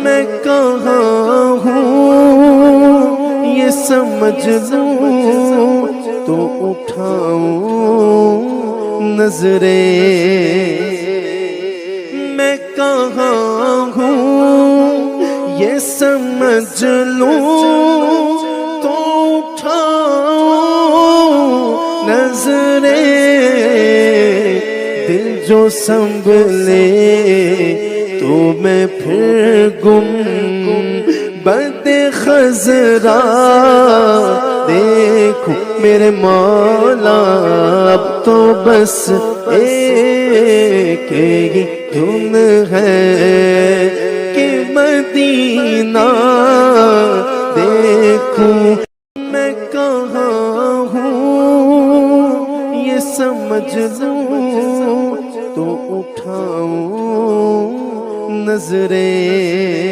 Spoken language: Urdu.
میں کہاں ہوں یہ سمجھ لوں تو اٹھاؤں نظریں، میں کہاں ہوں یہ سمجھ لوں تو اٹھاؤں نظریں، دل جو سنبھلے تو میں پھر گم بد خضرا دیکھوں میرے مولا، اب تو بس ایک ہی دھن ہے کہ مدینہ دیکھوں، میں کہاں ہوں یہ سمجھ لوں تو اٹھاؤں نظریں۔